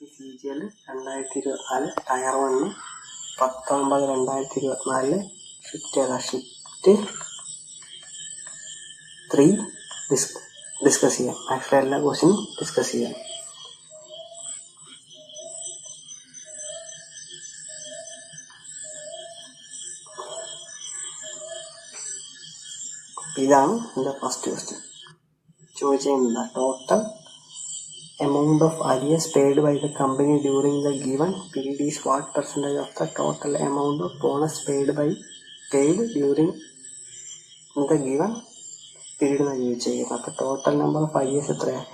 CGL 2024 tyre 1 19/2024 shift ഏതാ? Shift 3 discuss ചെയ്യാം. Actually എല്ലാ ക്വസ്റ്റ്യനും ഡിസ്കസ് ചെയ്യാം. ഇതാണ് എൻ്റെ ഫസ്റ്റ് ക്വസ്റ്റ്യൻ. ചോദിച്ചത് total amount of arrears paid by the company during the given period is what percentage of the total amount of bonus paid during the given period എന്നാണ് ചോദിച്ചേക്കുന്നത്. അപ്പോൾ total number of arrears എത്രയാണ്?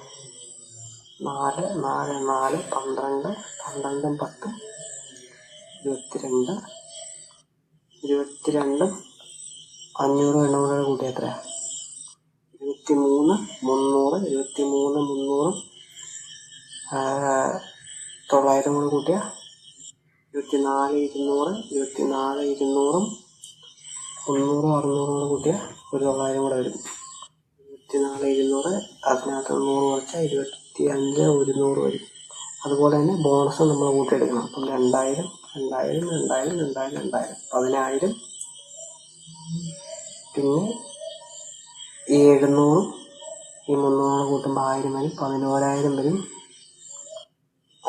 4 4 4 12 12 10 22 22 500 800 കൂട്ടി എത്രയാണ്? 23 300 23 300 900 കൂടെ കൂട്ടിയ 24 200 24 200 300 600 കൂടെ കൂട്ടിയ ഒരു 900 കൂടെ വരും. 24 200 അതിനകത്ത് 100 കുറച്ചാൽ 25 100 വരും. അതുപോലെ തന്നെ ബോണസ് നമ്മൾ കൂട്ടിയെടുക്കണം. അപ്പം 2000 2000 2000 2000 2000 10000 പിന്നെ 700 ഈ 300 കൂട്ടുമ്പോൾ 1000 വരും. 11000 വരും.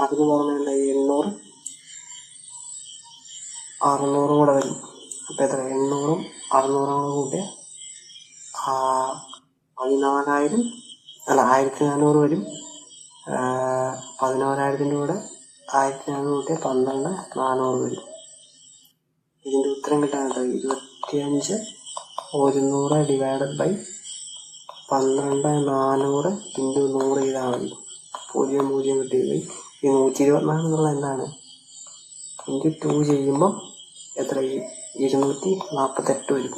അതിന് പുറമെ 800 600 കൂടെ വരും. അപ്പോൾ എത്ര? 800 600 കൂടെ കൂട്ടിയ 14,000 അല്ല 1400 വരും. 11,000 കൂടെ 1400 കൂട്ടിയ 12,400 വരും. ഇതിൻ്റെ ഉത്തരം കിട്ടാനായിട്ട് 25 100 ഡിവൈഡഡ് ബൈ 12,400 ഇൻറ്റു 100 ചെയ്താൽ മതി. 0 കിട്ടിയത്. ഈ 124 എന്നുള്ളത് എന്താണ്? ഇൻറ്റു 2 ചെയ്യുമ്പം എത്ര? 248 വരും.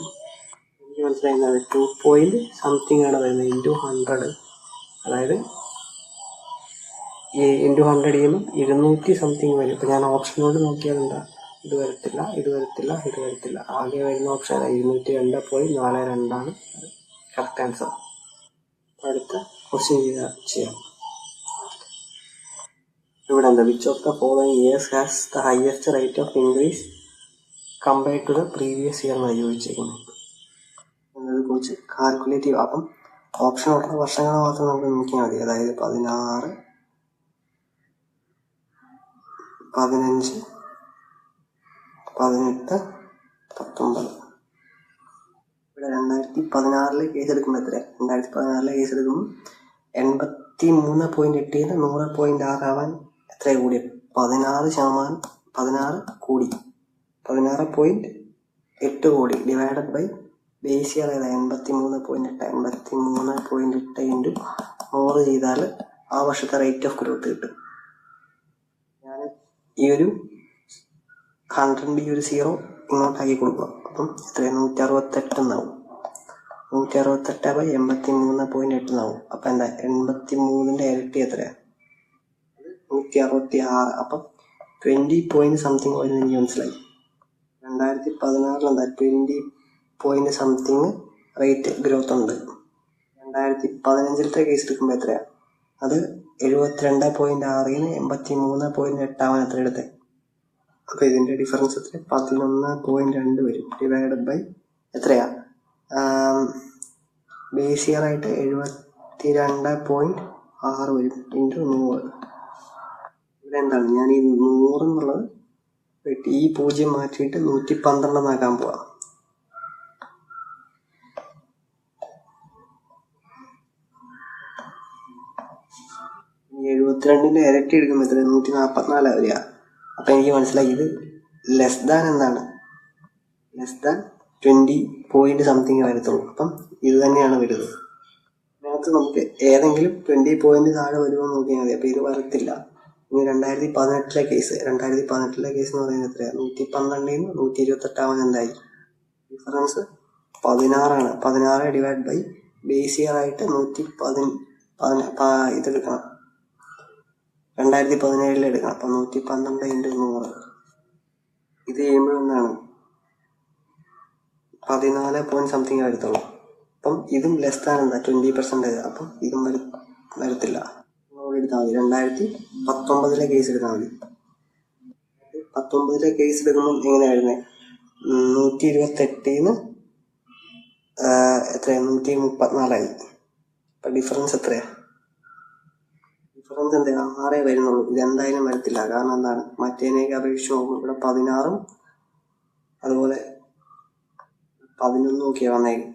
എനിക്ക് മനസ്സിലായിരുന്നത് 2 പോയിൻറ്റ് സംതിങ് ആണ് വരുന്നത്. ഇൻറ്റു 100 അതായത് ഇൻറ്റു 100 ചെയ്യുമ്പോൾ 200 സംതിങ് വരും. ഇപ്പോൾ ഞാൻ ഓപ്ഷനോട് നോക്കിയാൽ എന്താ? ഇത് വരത്തില്ല, ഇത് വരത്തില്ല, ഇത് വരത്തില്ല. ആകെ വരുന്ന ഓപ്ഷൻ 202.42 ആണ് കറക്റ്റ് ആൻസർ. അടുത്ത ക്വസ്റ്റ്യൻ ചെയ്യാം. ഇവിടെ എന്താ? Which of the following years has the highest rate of increase compared to the previous year എന്നാണ് ചോദിച്ചേക്കുന്നത്. എന്നത് കുറിച്ച് കാൽക്കുലേറ്റ് ചെയ്യുക. അപ്പം ഓപ്ഷൻ ഉള്ള വർഷങ്ങൾ മാത്രം നമുക്ക് നോക്കിയാൽ മതി. അതായത് 16 15 18 19. ഇവിടെ 2016 കേസ് എടുക്കുമ്പോൾ എത്ര? 2016 കേസ് എടുക്കുമ്പോൾ 83.8 100.6 ആവാൻ എത്ര കൂടി? 16% കൂടി. 16.8 കോടി ഡിവൈഡഡ് ബൈ ബേസ് ഇയർ ഏതാ? 83.8 83.8 ഇൻറ്റു 100 ചെയ്താൽ ആ വർഷത്തെ റേറ്റ് ഓഫ് ഗ്രോത്ത് കിട്ടും. ഞാൻ ഈ ഒരു 100 ഈ ഒരു 0 ഇങ്ങോട്ടാക്കി കൊടുക്കുക. അപ്പം എത്രയാണ്? 168 എന്നാവും. 168 ബൈ 83.8 എന്നാവും. അപ്പം എന്താ? 83ൻ്റെ ഇരട്ടി എത്രയാണ്? 166. അപ്പം 20 പോയിന്റ് സംതിങ് വരുന്നത് എനിക്ക് മനസ്സിലായി. 2016 എന്താ? 20 പോയിന്റ് സംതിങ് റേറ്റ് ഗ്രോത്ത് ഉണ്ട്. 2015 കേസ് എടുക്കുമ്പോൾ എത്രയാണ്? അത് 72.6 83.8 ആവാൻ എത്ര എടുത്തേ? അപ്പോൾ ഇതിൻ്റെ ഡിഫറൻസ് എത്ര? 11.2 വരും. ഡിവൈഡഡ് ബൈ എത്രയാ? ബേസ് ഇയർ ആയിട്ട് 72.6 വരും ഇൻറ്റു 100. ഇവിടെ എന്താണ്? ഞാൻ ഈ 100 എന്നുള്ളത് ഈ 0 മാറ്റിയിട്ട് 112 ആക്കാൻ പോവാം. ഈ 72ൻ്റെ ഇരട്ടി എടുക്കുമ്പോൾ എത്ര? 144 വരിക. അപ്പം എനിക്ക് മനസ്സിലായി ഇത് ലെസ് ദാൻ എന്താണ്? ലെസ് ദാൻ 20 പോയിന്റ് സംതിങ് വരത്തുള്ളൂ. അപ്പം ഇത് തന്നെയാണ് വരുന്നത്. അതിനകത്ത് നമുക്ക് ഏതെങ്കിലും 20 പോയിന്റ് താഴെ വരുമോ നോക്കിയാൽ മതി. അപ്പോൾ ഇത് വരത്തില്ല. ഇനി 2018 കേസ് എന്ന് പറയുന്നത് എത്രയാണ്? 112 128 ആവാൻ എന്തായി? ഡിഫറൻസ് 16 ആണ്. 16 ഡിവൈഡ് ബൈ ബേസ് ഇയർ ആയിട്ട് 110 ഇതെടുക്കണം. 2017 എടുക്കണം. അപ്പം 112 ഇൻറ്റു 100 ഇത് ചെയ്യുമ്പോഴെന്താണ്? 14 പോയിന്റ് സംതിങ് വരത്തുള്ളൂ. അപ്പം ഇതും ലെസ് ദാൻ എന്താ? 20%. അപ്പം ഇതും വരത്തില്ല. എടുത്താൽ മതി. 2019 കേസ് എടുത്താൽ മതി. 2019 കേസ് എടുക്കുമ്പോൾ എങ്ങനെയാണ് വരുന്നത്? 128 എത്രയാണ്? 134. അപ്പം ഡിഫറൻസ് എത്രയാണ്? ഡിഫറൻസ് എന്താ? 6 വരുന്നുള്ളൂ. ഇതെന്തായാലും വരത്തില്ല. കാരണം എന്താണ്? മറ്റേതിനേക്ക് അപേക്ഷിച്ച് നോക്കുമ്പോൾ ഇവിടെ 16 അതുപോലെ 11 ഒക്കെയാണ് വന്നേക്കും.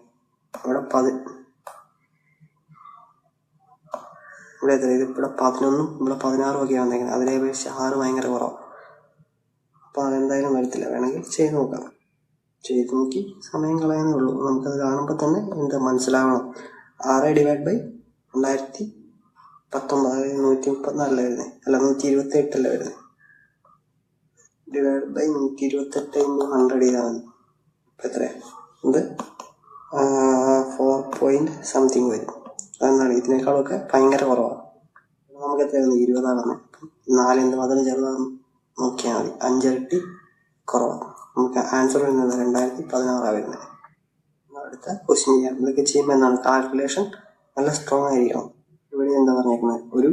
ഇവിടെ എത്ര? ഇവിടെ 11 ഇവിടെ 16 ഒക്കെയാണ് വന്നേക്കുന്നത്. അതിനെ അപേക്ഷിച്ച് 6 ഭയങ്കര കുറവാണ്. അപ്പോൾ അതെന്തായാലും വരത്തില്ല. വേണമെങ്കിൽ ചെയ്ത് നോക്കാം. ചെയ്ത് നോക്കി സമയം കളയാനേ ഉള്ളൂ. നമുക്കത് കാണുമ്പോൾ തന്നെ എന്താ മനസ്സിലാവണം. 6/2019 അതായത് 134 വരുന്നത്, അല്ല 128 വരുന്നത്. /128 × 100 ചെയ്താൽ മതി. ഇപ്പം എത്രയാണ്? ഇത് 4 വരും. അതെന്താണ്? ഇതിനേക്കാളൊക്കെ ഭയങ്കര കുറവാണ്. നമുക്ക് എത്രയാണ്? 20 പറഞ്ഞത്. 4 അതിന് ചെറുതാണ് നോക്കിയാൽ മതി. 5 ഇരട്ടി കുറവാണ്. നമുക്ക് ആൻസർ വരുന്നത് 2016 വരുന്നത്. അടുത്ത ക്വസ്റ്റ്യൻ ചെയ്യാം. ഇതൊക്കെ ചെയ്യുമ്പോൾ എന്താണ്? കാൽക്കുലേഷൻ നല്ല സ്ട്രോങ് ആയിരിക്കണം. ഇവിടെ എന്താ പറഞ്ഞേക്കുന്നത്? ഒരു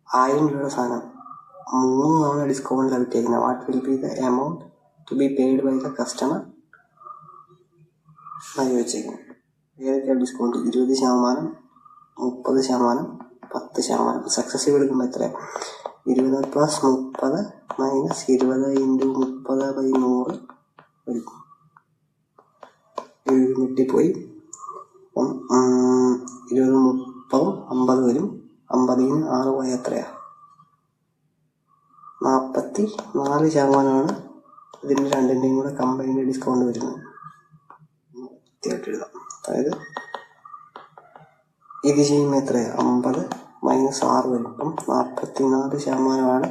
1000 രൂപയുടെ സാധനം 3 തവണ ഡിസ്കൗണ്ടിലാണ് വിറ്റേക്കുന്നത്. What will be the amount to be paid by the customer എന്നാണ് ചോദിച്ചേക്കുന്നത്. ഏതൊക്കെയാണ് ഡിസ്കൗണ്ട്? 20%, 30%, 10%. സക്സസീവ് എടുക്കുമ്പോൾ എത്ര? 20 + 30 - 20 × 30/100 വരും. കിട്ടിപ്പോയി. 20 30 50 വരും. 50 ന് 6 പോയാൽ എത്രയാണ്? 44% ഇതിൻ്റെ രണ്ടിൻ്റെയും കൂടെ കമ്പൈൻഡ് ഡിസ്കൗണ്ട് വരുന്നത്. കൃത്യമായിട്ട് എഴുതാം. അതായത് ഇത് ചെയ്യുമ്പോൾ എത്രയാണ്? 50 - 6 വരും. അപ്പം 44%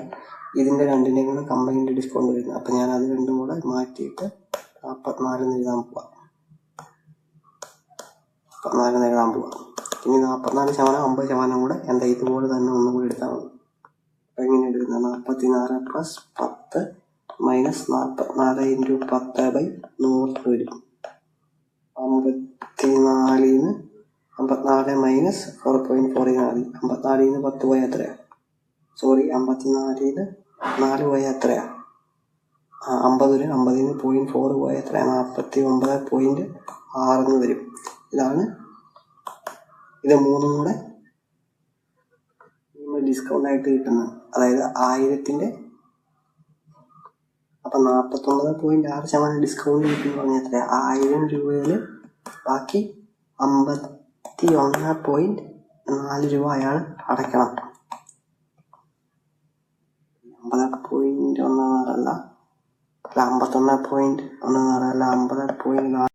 ഇതിൻ്റെ രണ്ടിൻ്റെയും കൂടെ കമ്പൈൻഡ് ഡിസ്കൗണ്ട് വരുന്നത്. അപ്പം ഞാൻ അത് രണ്ടും കൂടെ മാറ്റിയിട്ട് 44 എഴുതാൻ പോവാം. 44 എഴുതാൻ പോവാം. ഇനി 44% 50% കൂടെ എന്താ ഇതുപോലെ തന്നെ ഒന്നും കൂടി എടുത്താൽ മതി. അപ്പം എങ്ങനെ എടുക്കുന്നത്? 44 + 10 - 44 × 10/100 വരും. 54 ന് 54 - 4.4 ചെയ്താൽ മതി. 54 ന് 10 പോയാൽ എത്രയാണ്? 54 ന് 4 പോയാൽ എത്രയാണ്? 50 വരും. 50 ന് 0.4 പോയാൽ എത്രയാണ്? 49.6 വരും. ഇത് മൂന്നും കൂടെ ഡിസ്കൗണ്ട് ആയിട്ട് കിട്ടുന്നത്. അതായത് 1000-ന്റെ അപ്പം 49.6% ഡിസ്കൗണ്ട് കിട്ടുമെന്ന് പറഞ്ഞാൽ എത്രയാണ്? 1000 രൂപയിൽ ബാക്കി 51.4 രൂപ അയാൾ അടയ്ക്കണം. 50.14 അല്ല, 51.14 അല്ല, 50.4